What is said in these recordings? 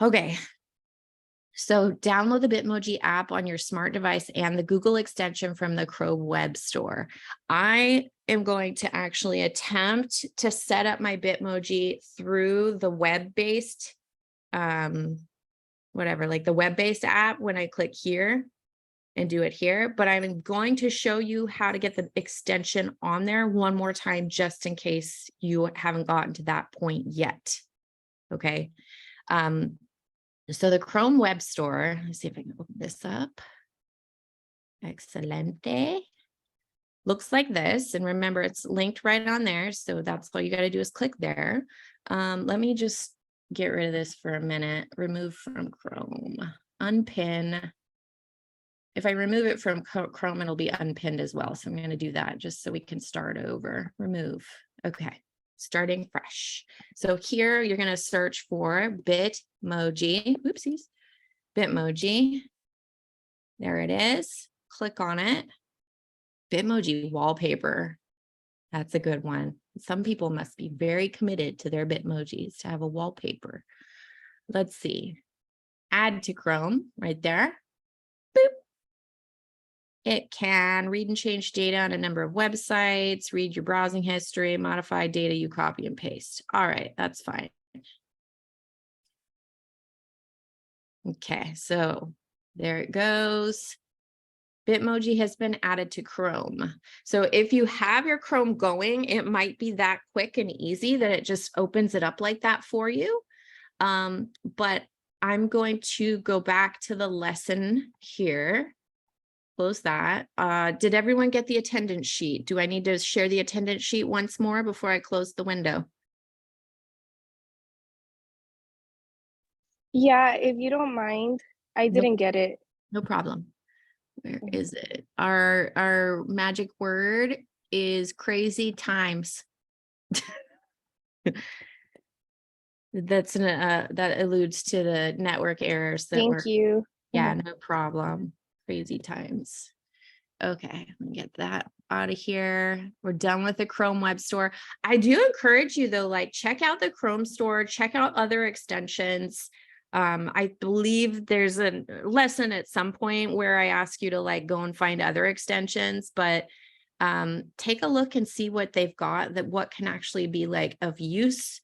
Okay. So download the Bitmoji app on your smart device and the Google extension from the Chrome web store. I am going to actually attempt to set up my Bitmoji through the web-based, whatever, like the web-based app when I click here and do it here. But I'm going to show you how to get the extension on there one more time, just in case you haven't gotten to that point yet. Okay. So the Chrome web store, let's see if I can open this up. Excelente. Looks like this. And remember, it's linked right on there. So that's all you got to do is click there. Let me just get rid of this for a minute. Remove from Chrome. Unpin. If I remove it from Chrome, it'll be unpinned as well. So I'm going to do that just so we can start over. Remove. Okay. Starting fresh. So here you're going to search for Bitmoji. Oopsies. Bitmoji. There it is. Click on it. Bitmoji wallpaper. That's a good one. Some people must be very committed to their Bitmojis to have a wallpaper. Let's see. Add to Chrome right there. Boop. It can read and change data on a number of websites, read your browsing history, modify data you copy and paste. All right, that's fine. Okay, so there it goes. Bitmoji has been added to Chrome. So if you have your Chrome going, it might be that quick and easy that it just opens it up like that for you. But I'm going to go back to the lesson here. Close that. Did everyone get the attendance sheet? Do I need to share the attendance sheet once more before I close the window? Yeah, if you don't mind, I didn't get it. No problem. Where is it? Our magic word is crazy times. That's that alludes to the network errors that Thank you. Yeah, no problem. Crazy times. Okay, let me get that out of here. We're done with the Chrome web store. I do encourage you though, like check out the Chrome store, check out other extensions. I believe there's a lesson at some point where I ask you to like go and find other extensions, but take a look and see what they've got, that what can actually be like of use.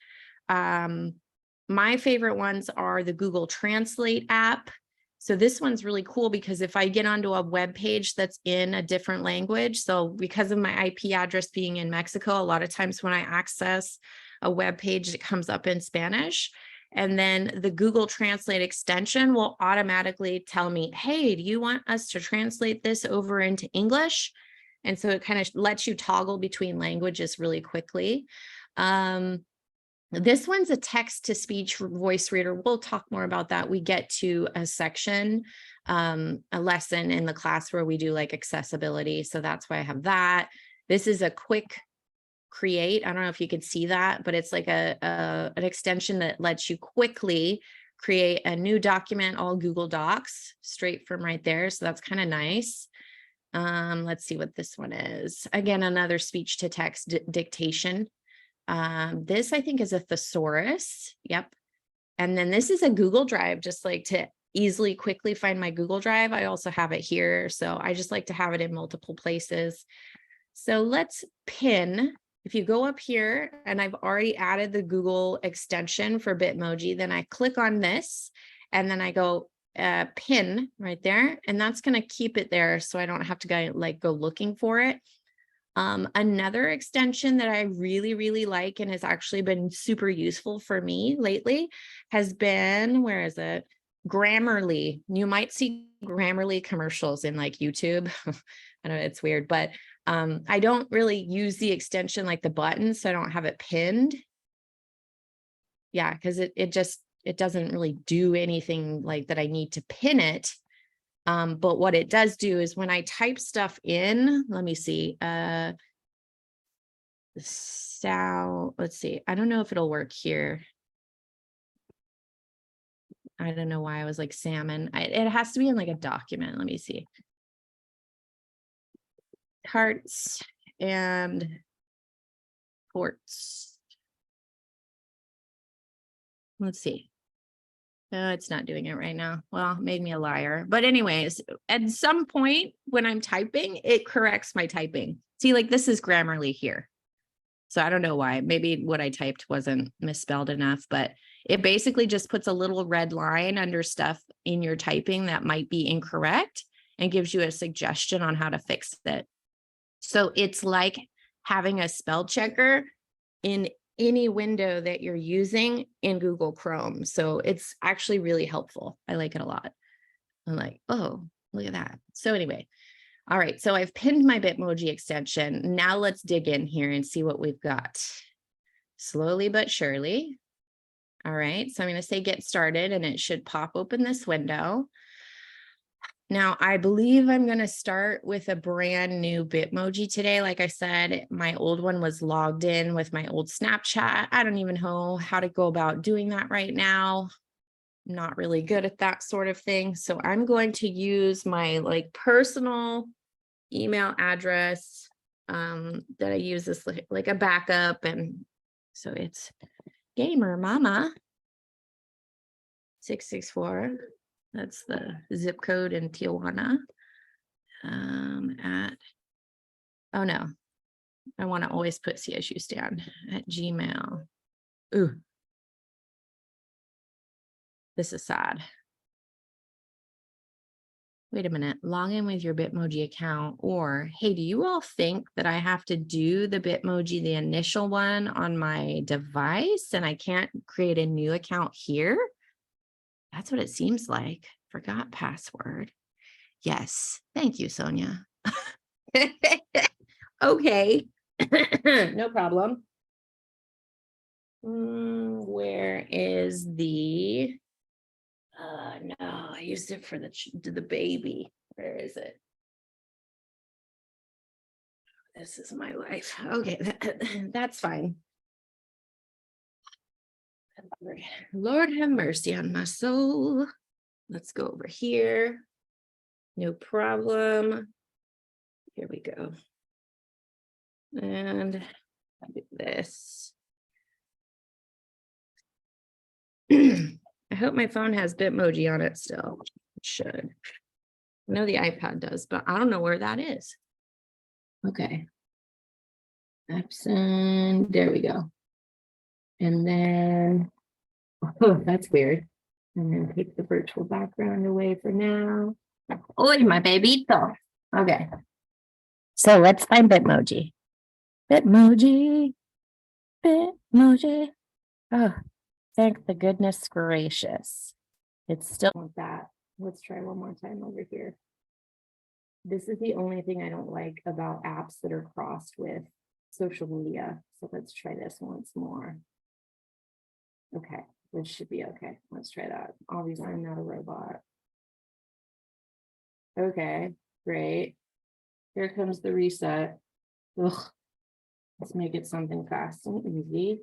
My favorite ones are the Google Translate app. So this one's really cool because if I get onto a web page that's in a different language, so because of my IP address being in Mexico, a lot of times when I access a web page, it comes up in Spanish. And then the Google Translate extension will automatically tell me, hey, do you want us to translate this over into English? And so it kind of lets you toggle between languages really quickly. This one's a text-to-speech voice reader. We'll talk more about that. We get to a section, a lesson in the class where we do like accessibility. So that's why I have that. This is a quick create. I don't know if you can see that, but it's like an extension that lets you quickly create a new document, all Google Docs, straight from right there. So that's kind of nice. Let's see what this one is. Again, another speech-to-text dictation. This I think is a thesaurus. Yep. And then this is a Google Drive, just like to easily quickly find my Google Drive. I also have it here. So I just like to have it in multiple places. So let's pin. If you go up here and I've already added the Google extension for Bitmoji, then I click on this and then I go pin right there. And that's going to keep it there. So I don't have to go looking for it. Another extension that I really, really like and has actually been super useful for me lately has been, where is it? Grammarly. You might see Grammarly commercials in like YouTube. I know it's weird, but I don't really use the extension like the button, so I don't have it pinned. Yeah, because it doesn't really do anything like that I need to pin it. But what it does do is when I type stuff in, let me see, so let's see, I don't know if it'll work here. I don't know why I was like salmon. It has to be in like a document. Let me see. Hearts and ports. Let's see. Oh, it's not doing it right now. Well, made me a liar. But anyways, at some point when I'm typing, it corrects my typing. See, like this is Grammarly here. So I don't know why. Maybe what I typed wasn't misspelled enough, but it basically just puts a little red line under stuff in your typing that might be incorrect and gives you a suggestion on how to fix it. So it's like having a spell checker in any window that you're using in Google Chrome. So it's actually really helpful. I like it a lot. I'm like, oh, look at that. So anyway, all right. So I've pinned my Bitmoji extension. Now let's dig in here and see what we've got. Slowly but surely. All right. So I'm going to say get started and it should pop open this window. Now, I believe I'm going to start with a brand new Bitmoji today. Like I said, my old one was logged in with my old Snapchat. I don't even know how to go about doing that right now. I'm not really good at that sort of thing. So I'm going to use my like personal email address that I use as like a backup. And so it's Gamer Mama 664. That's the zip code in Tijuana. Oh no, I want to always put CSU stand at Gmail. Ooh, this is sad. Wait a minute, log in with your Bitmoji account, or hey, do you all think that I have to do the Bitmoji, the initial one on my device, and I can't create a new account here? That's what it seems like. Forgot password. Yes, thank you, Sonia. Okay, no problem. Where is the no, I used it for the baby. Where is it? This is my life. Okay, that's fine. Lord have mercy on my soul. Let's go over here. No problem. Here we go. And I do this. I hope my phone has Bitmoji on it still. It should. I know the iPad does, but I don't know where that is. Okay. Epson, there we go. And then, oh, that's weird. I'm gonna take the virtual background away for now. Oh, my babyito. Okay. So let's find Bitmoji. Bitmoji. Bitmoji. Oh, thank the goodness gracious. It's still like that. Let's try one more time over here. This is the only thing I don't like about apps that are crossed with social media. So let's try this once more. Okay, this should be okay. Let's try that. Obviously, I'm not a robot. Okay, great. Here comes the reset. Ugh. Let's make it something fast and easy.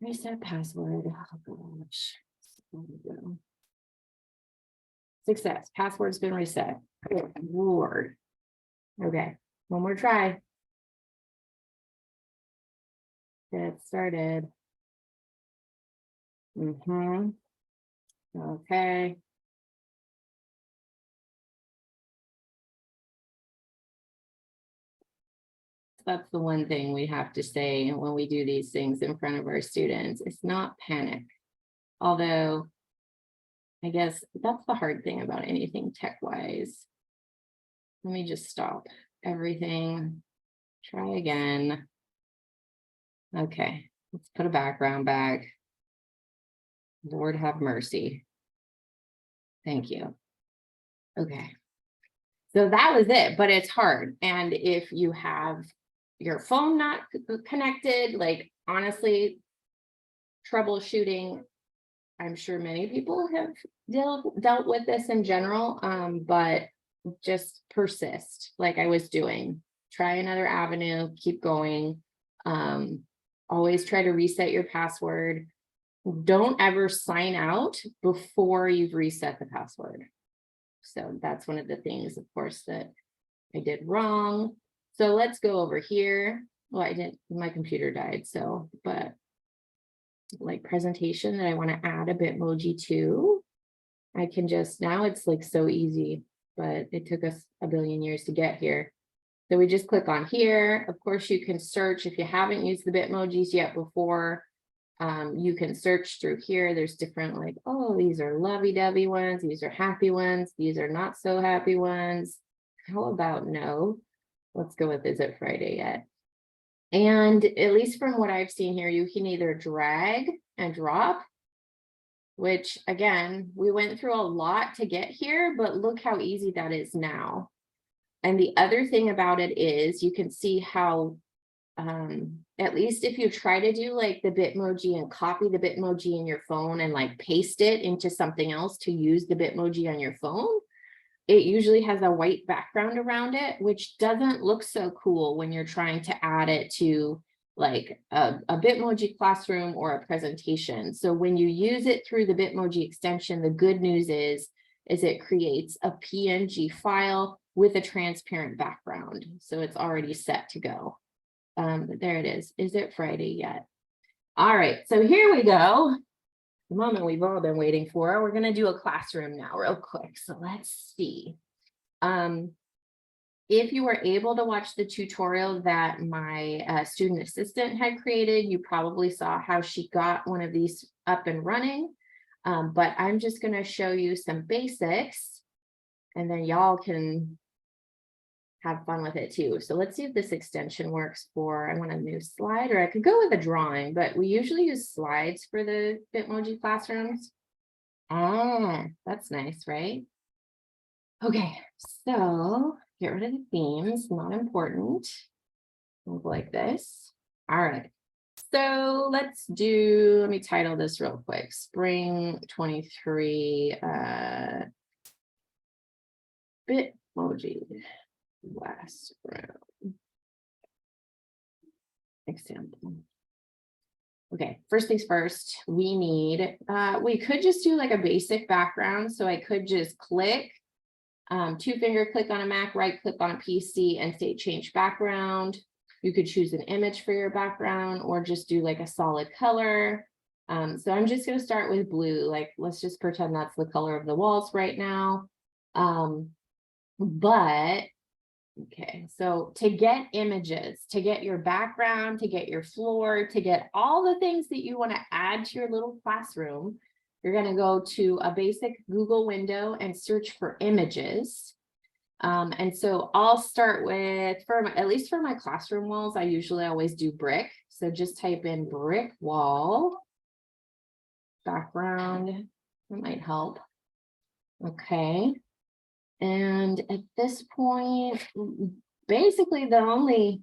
Reset password. Oh gosh. There we go. Success. Password's been reset. Good Lord. Okay, one more try. Get started. Okay. That's the one thing we have to say when we do these things in front of our students. It's not panic. Although, I guess that's the hard thing about anything tech-wise. Let me just stop everything. Try again. Okay, let's put a background back. Lord have mercy. Thank you. Okay. So that was it, but it's hard. And if you have your phone not connected, like honestly, troubleshooting, I'm sure many people have dealt with this in general, but just persist like I was doing. Try another avenue, keep going. Always try to reset your password. Don't ever sign out before you've reset the password. So that's one of the things, of course, that I did wrong. So let's go over here. Well, I didn't, my computer died, so, but like presentation that I want to add a Bitmoji to, I can just, now it's like so easy, but it took us a billion years to get here. So we just click on here. Of course, you can search if you haven't used the Bitmojis yet before. You can search through here. There's different like, oh, these are lovey-dovey ones. These are happy ones. These are not so happy ones. How about no? Let's go with, is it Friday yet? And at least from what I've seen here, you can either drag and drop, which again, we went through a lot to get here, but look how easy that is now. And the other thing about it is you can see how, at least if you try to do like the Bitmoji and copy the Bitmoji in your phone and like paste it into something else to use the Bitmoji on your phone, it usually has a white background around it, which doesn't look so cool when you're trying to add it to like a Bitmoji classroom or a presentation. So when you use it through the Bitmoji extension, the good news is it creates a PNG file with a transparent background. So it's already set to go. There it is. Is it Friday yet? All right, so here we go. The moment we've all been waiting for. We're going to do a classroom now real quick. So let's see. If you were able to watch the tutorial that my student assistant had created, you probably saw how she got one of these up and running. But I'm just going to show you some basics and then y'all can have fun with it too. So let's see if this extension works for, I want a new slide, or I could go with a drawing, but we usually use slides for the Bitmoji classrooms. Ah, that's nice, right? Okay, so get rid of the themes, not important. Look like this. All right. So let's do, let me title this real quick. Spring 23 Bitmoji classroom example. Okay, first things first, we need, we could just do like a basic background. So I could just click, two finger click on a Mac, right click on a PC and say change background. You could choose an image for your background or just do like a solid color. So I'm just going to start with blue. Like, let's just pretend that's the color of the walls right now. But okay, so to get images, to get your background, to get your floor, to get all the things that you want to add to your little classroom, you're going to go to a basic Google window and search for images. And so I'll start with, at least for my classroom walls, I usually always do brick. So just type in brick wall background. That might help. Okay. And at this point, basically the only,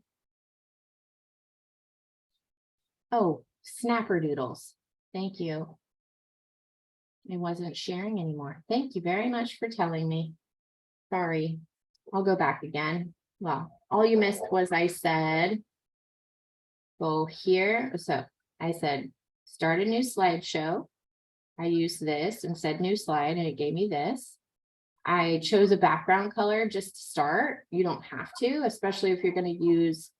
oh, snapperdoodles. Thank you. I wasn't sharing anymore. Thank you very much for telling me. Sorry, I'll go back again. Well, all you missed was I said, go here. So I said, start a new slideshow. I used this and said new slide and it gave me this. I chose a background color just to start. You don't have to, especially if you're going to use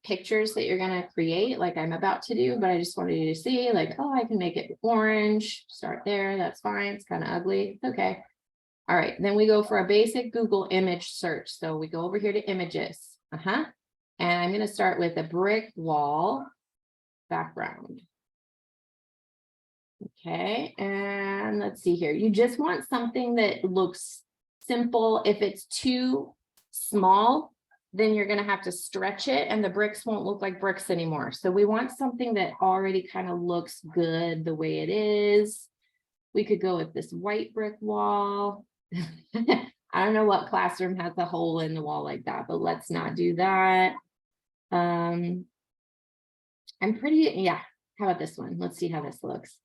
pictures that you're going to create like I'm about to do, but I just wanted you to see like, oh, I can make it orange, start there. That's fine. It's kind of ugly. It's okay. All right. Then we go for a basic Google image search. So we go over here to images. And I'm going to start with a brick wall background. Okay, and let's see here. You just want something that looks simple. If it's too small, then you're going to have to stretch it and the bricks won't look like bricks anymore. So we want something that already kind of looks good the way it is. We could go with this white brick wall. I don't know what classroom has a hole in the wall like that, but let's not do that. I'm pretty, yeah. How about this one? Let's see how this looks.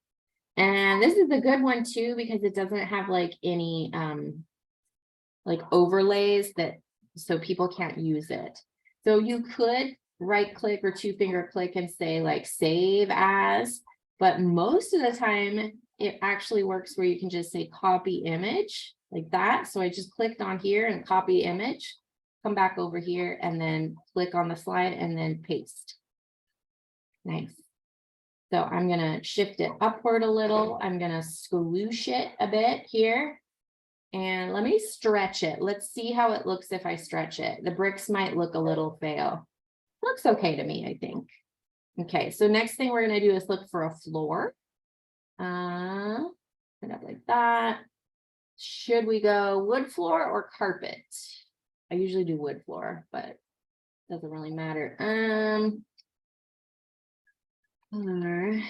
And this is a good one too, because it doesn't have like any like overlays that, so people can't use it. So you could right click or two finger click and say like save as, but most of the time it actually works where you can just say copy image like that. So I just clicked on here and copy image, come back over here and then click on the slide and then paste. Nice. So I'm gonna shift it upward a little. I'm gonna squoosh it a bit here. And let me stretch it. Let's see how it looks if I stretch it. The bricks might look a little fail. Looks okay to me, I think. Okay, so next thing we're gonna do is look for a floor. Put it up like that. Should we go wood floor or carpet? I usually do wood floor, but doesn't really matter. Or,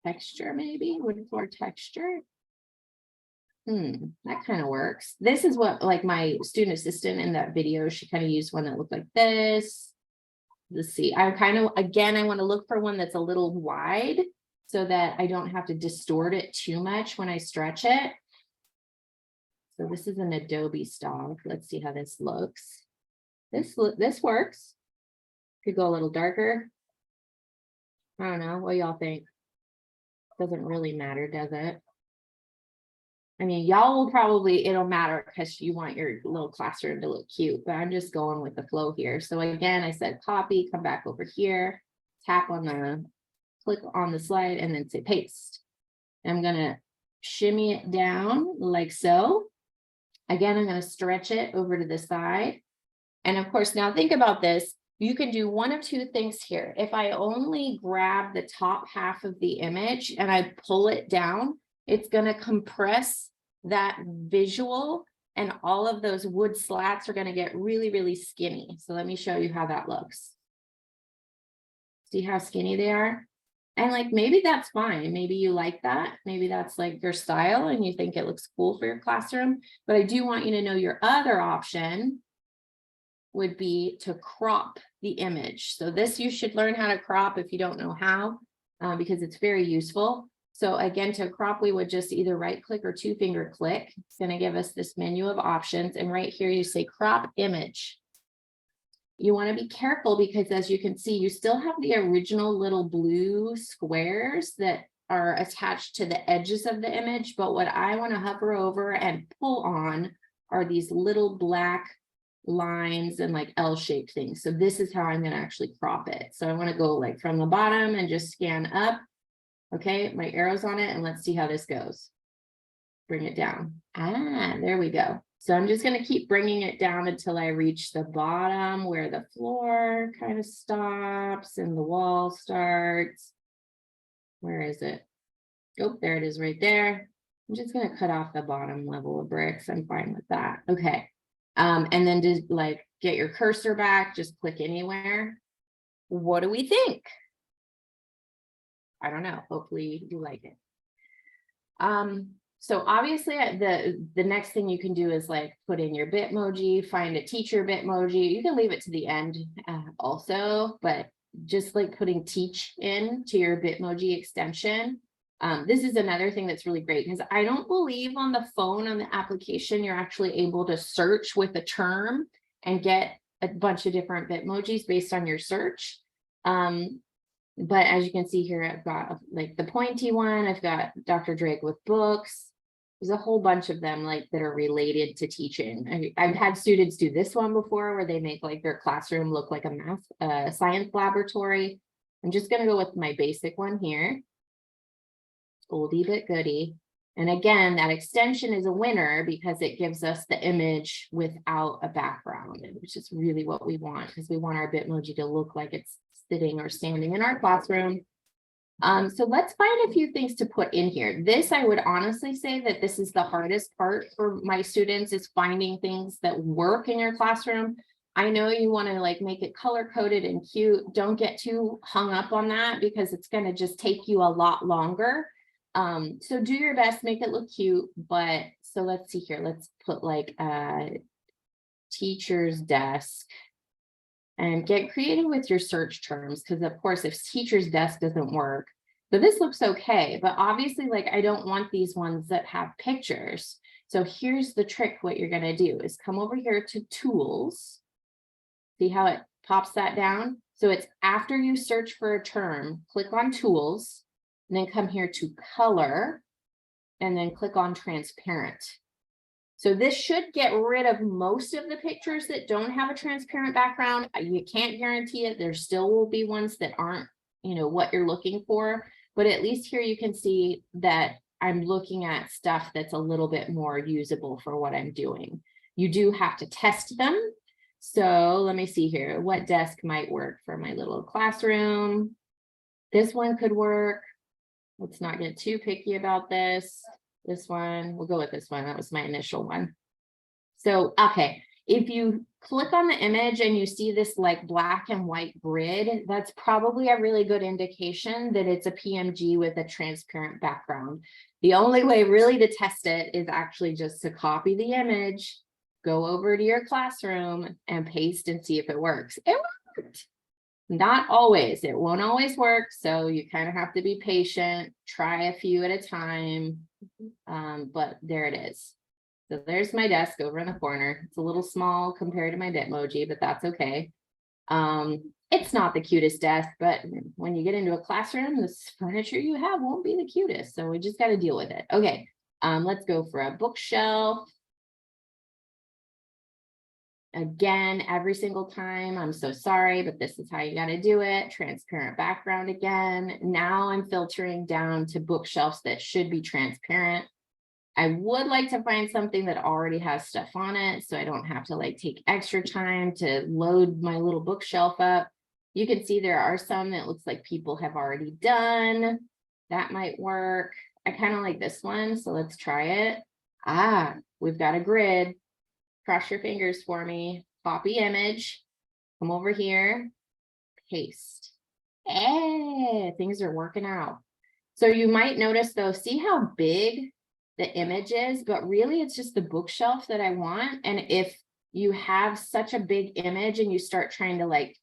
texture maybe, wood floor texture. That kind of works. This is what like my student assistant in that video, she kind of used one that looked like this. Let's see, I kind of, again, I want to look for one that's a little wide so that I don't have to distort it too much when I stretch it. So this is an Adobe stock. Let's see how this looks. This works. Could go a little darker. I don't know. What y'all think? Doesn't really matter, does it? I mean, y'all will probably, it'll matter because you want your little classroom to look cute, but I'm just going with the flow here. So again, I said copy, come back over here, tap on the, click on the slide and then say paste. I'm gonna shimmy it down like so. Again, I'm gonna stretch it over to the side. And of course, now think about this. You can do one of two things here. If I only grab the top half of the image and I pull it down, it's gonna compress that visual and all of those wood slats are gonna get really, really skinny. So let me show you how that looks. See how skinny they are? And like, maybe that's fine. Maybe you like that. Maybe that's like your style and you think it looks cool for your classroom. But I do want you to know your other option would be to crop the image. So this you should learn how to crop if you don't know how, because it's very useful. So again, to crop, we would just either right click or 2-finger click. It's going to give us this menu of options. And right here, you say crop image. You want to be careful because as you can see, you still have the original little blue squares that are attached to the edges of the image. But what I want to hover over and pull on are these little black lines and like L-shaped things. So this is how I'm going to actually crop it. So I want to go like from the bottom and just scan up. Okay, my arrow's on it and let's see how this goes. Bring it down. There we go. So I'm just going to keep bringing it down until I reach the bottom where the floor kind of stops and the wall starts. Where is it? Oh, there it is right there. I'm just going to cut off the bottom level of bricks. I'm fine with that. Okay. And then just like get your cursor back, just click anywhere. What do we think? I don't know. Hopefully you like it. So obviously the next thing you can do is like put in your Bitmoji, find a teacher Bitmoji. You can leave it to the end also, but just like putting teach in to your Bitmoji extension. This is another thing that's really great because I don't believe on the phone on the application, you're actually able to search with a term and get a bunch of different Bitmojis based on your search. But as you can see here, I've got like the pointy one, I've got Dr. Drake with books. There's a whole bunch of them like that are related to teaching. I've had students do this one before where they make like their classroom look like a science laboratory. I'm just going to go with my basic one here. Oldie but goodie. And again, that extension is a winner because it gives us the image without a background, which is really what we want because we want our Bitmoji to look like it's sitting or standing in our classroom. So let's find a few things to put in here. This, I would honestly say that this is the hardest part for my students is finding things that work in your classroom. I know you want to like make it color coded and cute. Don't get too hung up on that because it's going to just take you a lot longer. So do your best, make it look cute, but so let's see here. Let's put like a teacher's desk and get creative with your search terms. Cause of course, if teacher's desk doesn't work, but this looks okay, but obviously like, I don't want these ones that have pictures. So here's the trick. What you're going to do is come over here to tools. See how it pops that down? So it's after you search for a term, click on tools, and then come here to color, and then click on transparent. So this should get rid of most of the pictures that don't have a transparent background. You can't guarantee it. There still will be ones that aren't you know, what you're looking for, but at least here you can see that I'm looking at stuff that's a little bit more usable for what I'm doing. You do have to test them. So let me see here, what desk might work for my little classroom. This one could work. Let's not get too picky about this. This one, we'll go with this one. That was my initial one. So, okay, if you click on the image and you see this like black and white grid, that's probably a really good indication that it's a PMG with a transparent background. The only way really to test it is actually just to copy the image, go over to your classroom and paste and see if it works. It worked. Not always, it won't always work. So you kind of have to be patient, try a few at a time. But there it is. So there's my desk over in the corner. It's a little small compared to my Bitmoji, but that's okay. It's not the cutest desk, but when you get into a classroom, the furniture you have won't be the cutest. So we just got to deal with it. Okay, let's go for a bookshelf. Again, every single time, I'm so sorry, but this is how you got to do it. Transparent background again. Now I'm filtering down to bookshelves that should be transparent. I would like to find something that already has stuff on it, so I don't have to like take extra time to load my little bookshelf up. You can see there are some that looks like people have already done. That might work. I kind of like this one, so let's try it. Ah, we've got a grid. Cross your fingers for me. Copy image. Come over here. Paste. Hey, things are working out. So you might notice though, see how big the image is, but really it's just the bookshelf that I want. And if you have such a big image and you start trying to like,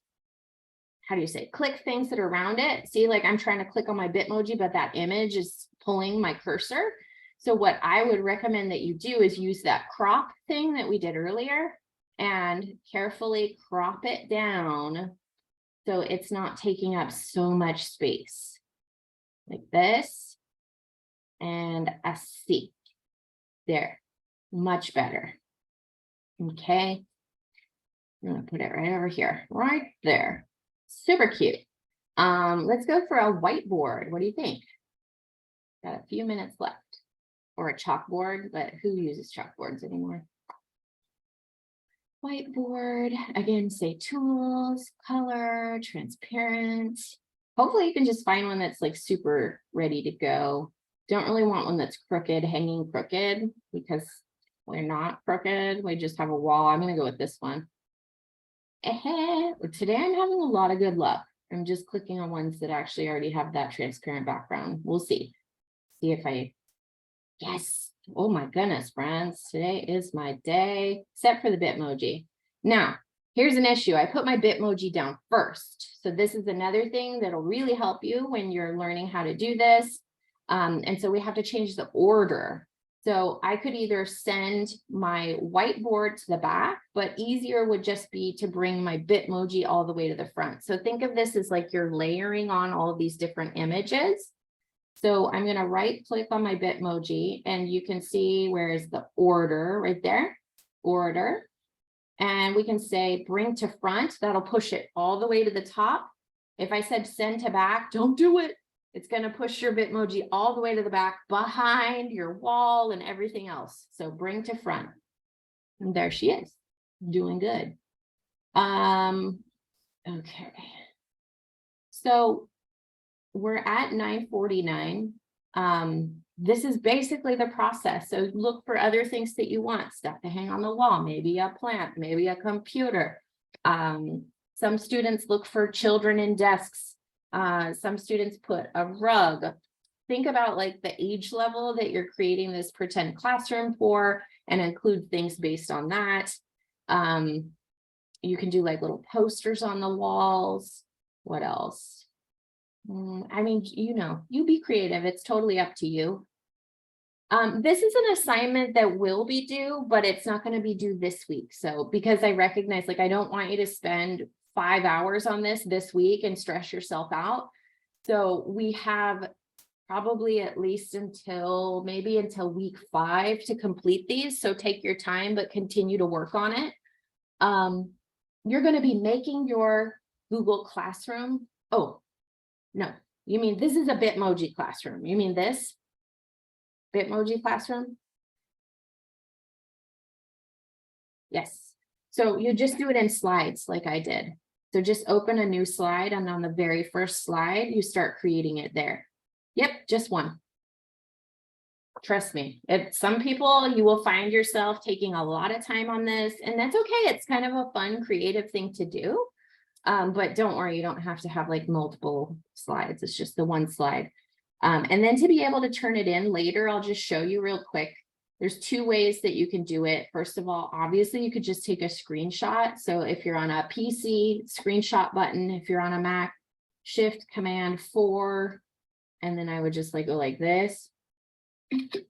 how do you say, click things that are around it. See, like I'm trying to click on my Bitmoji, but that image is pulling my cursor. So what I would recommend that you do is use that crop thing that we did earlier and carefully crop it down so it's not taking up so much space. Like this and a C. There, much better. Okay, I'm gonna put it right over here, right there. Super cute. Let's go for a whiteboard. What do you think? Got a few minutes left. Or a chalkboard, but who uses chalkboards anymore? Whiteboard, again, say tools, color, transparent. Hopefully you can just find one that's like super ready to go. Don't really want one that's crooked, hanging crooked, because we're not crooked. We just have a wall. I'm going to go with this one. Today I'm having a lot of good luck. I'm just clicking on ones that actually already have that transparent background. We'll see. See if I, yes. Oh my goodness, friends. Today is my day, except for the Bitmoji. Now, here's an issue. I put my Bitmoji down first. So this is another thing that'll really help you when you're learning how to do this. And so we have to change the order. So I could either send my whiteboard to the back, but easier would just be to bring my Bitmoji all the way to the front. So think of this as like you're layering on all of these different images. So I'm going to right click on my Bitmoji and you can see where is the order right there, order. And we can say bring to front. That'll push it all the way to the top. If I said send to back, don't do it. It's going to push your Bitmoji all the way to the back behind your wall and everything else. So bring to front. And there she is, doing good. Okay. So we're at 9:49. This is basically the process. So look for other things that you want, stuff to hang on the wall, maybe a plant, maybe a computer. Some students look for children in desks. Some students put a rug. Think about like the age level that you're creating this pretend classroom for and include things based on that. You can do like little posters on the walls. What else? I mean, you know, you be creative. It's totally up to you. This is an assignment that will be due, but it's not going to be due this week. So because I recognize, like, I don't want you to spend 5 hours on this week and stress yourself out. So we have probably at least until week 5 to complete these. So take your time, but continue to work on it. You're going to be making your Google Classroom. Oh, No, you mean this is a Bitmoji classroom. You mean this Bitmoji classroom? Yes. So you just do it in slides like I did. So just open a new slide, and on the very first slide, you start creating it there. Yep, just one. Trust me, some people, you will find yourself taking a lot of time on this, and that's okay. It's kind of a fun, creative thing to do. But don't worry, you don't have to have like multiple slides. It's just the one slide. And then to be able to turn it in later, I'll just show you real quick. There's two ways that you can do it. First of all, obviously you could just take a screenshot. So if you're on a PC, screenshot button. If you're on a Mac, Shift Command 4, and then I would just like go like this,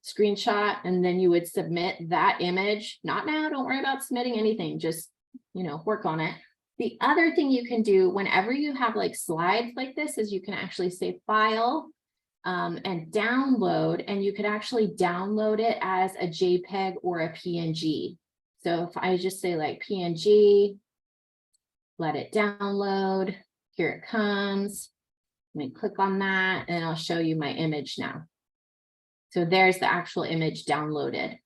screenshot, and then you would submit that image. Not now, don't worry about submitting anything, just, you know, work on it. The other thing you can do whenever you have like slides like this is you can actually say file and download, and you could actually download it as a JPEG or a PNG. So if I just say like PNG, let it download, here it comes. Let me click on that and I'll show you my image now. So there's the actual image downloaded.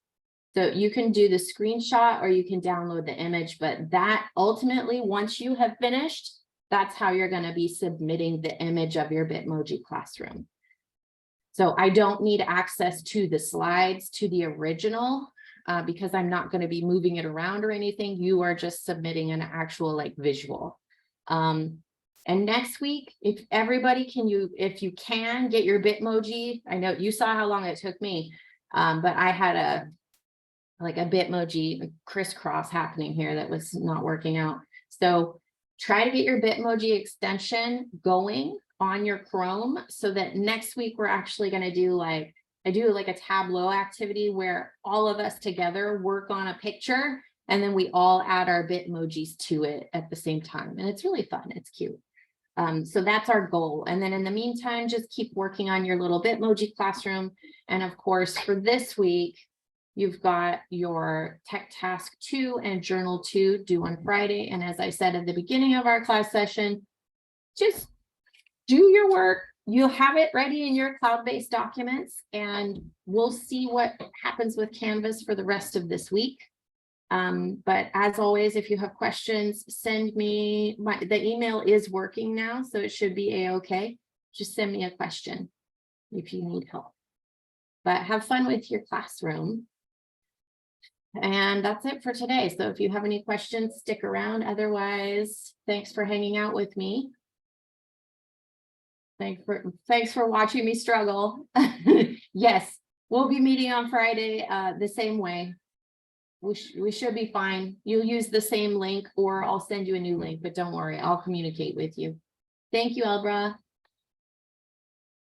So you can do the screenshot or you can download the image, but that ultimately, once you have finished, that's how you're going to be submitting the image of your Bitmoji classroom. So I don't need access to the slides, to the original, because I'm not going to be moving it around or anything. You are just submitting an actual like visual. And next week, if everybody can, if you can get your Bitmoji, I know you saw how long it took me, but I had a Bitmoji crisscross happening here that was not working out. So try to get your Bitmoji extension going on your Chrome so that next week we're actually going to do like, I do like a Tableau activity where all of us together work on a picture and then we all add our Bitmojis to it at the same time. And it's really fun. It's cute. So that's our goal. And then in the meantime, just keep working on your little Bitmoji classroom. And of course, for this week, you've got your Tech Task 2 and Journal 2 due on Friday. And as I said at the beginning of our class session, just do your work. You'll have it ready in your cloud-based documents, and we'll see what happens with Canvas for the rest of this week. But as always, if you have questions, send me, the email is working now, so it should be a-okay. Just send me a question if you need help. But have fun with your classroom. And that's it for today. So if you have any questions, stick around. Otherwise, thanks for hanging out with me. Thanks for watching me struggle. Yes, we'll be meeting on Friday the same way. We should be fine. You'll use the same link or I'll send you a new link, but don't worry, I'll communicate with you. Thank you, Elbra.